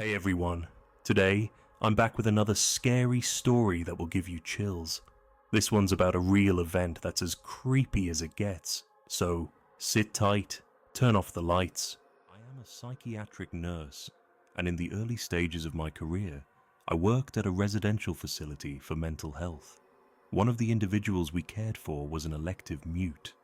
Hey everyone, today I'm back with another scary story that will give you chills. This one's about a real event that's as creepy as it gets, so sit tight, turn off the lights. I am a psychiatric nurse, and in the early stages of my career, I worked at a residential facility for mental health. One of the individuals we cared for was an elective mute,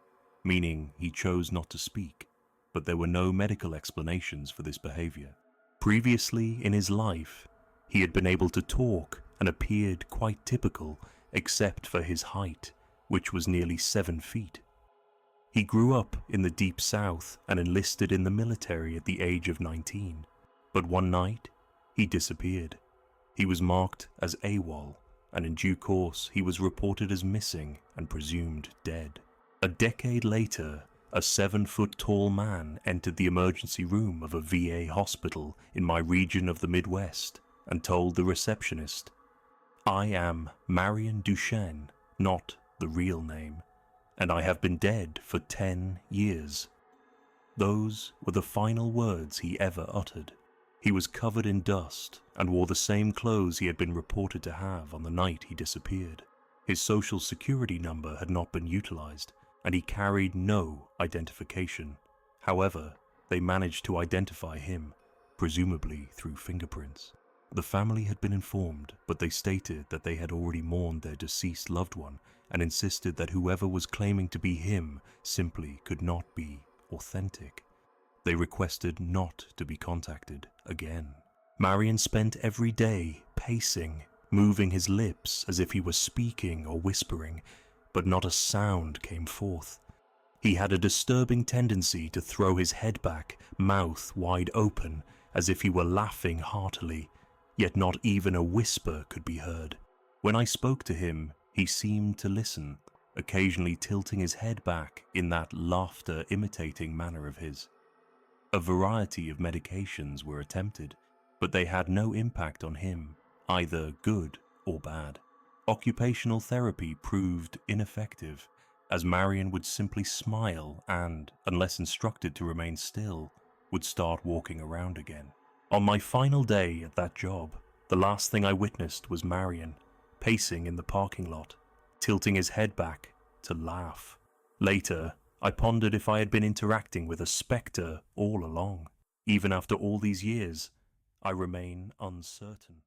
meaning he chose not to speak, but there were no medical explanations for this behavior. Previously in his life, he had been able to talk and appeared quite typical except for his height, which was nearly 7 feet. He grew up in the Deep South and enlisted in the military at the age of 19, but one night he disappeared. He was marked as AWOL, and in due course he was reported as missing and presumed dead. A decade later, a 7-foot-tall man entered the emergency room of a VA hospital in my region of the Midwest and told the receptionist, "I am Marion Duchenne, not the real name, and I have been dead for 10 years. Those were the final words he ever uttered. He was covered in dust and wore the same clothes he had been reported to have on the night he disappeared. His social security number had not been utilized, and he carried no identification. However, they managed to identify him, presumably through fingerprints. The family had been informed, but they stated that they had already mourned their deceased loved one and insisted that whoever was claiming to be him simply could not be authentic. They requested not to be contacted again. Marion spent every day pacing, moving his lips as if he were speaking or whispering, but not a sound came forth. He had a disturbing tendency to throw his head back, mouth wide open, as if he were laughing heartily, yet not even a whisper could be heard. When I spoke to him, he seemed to listen, occasionally tilting his head back in that laughter-imitating manner of his. A variety of medications were attempted, but they had no impact on him, either good or bad. Occupational therapy proved ineffective, as Marion would simply smile and, unless instructed to remain still, would start walking around again. On my final day at that job, the last thing I witnessed was Marion, pacing in the parking lot, tilting his head back to laugh. Later, I pondered if I had been interacting with a spectre all along. Even after all these years, I remain uncertain.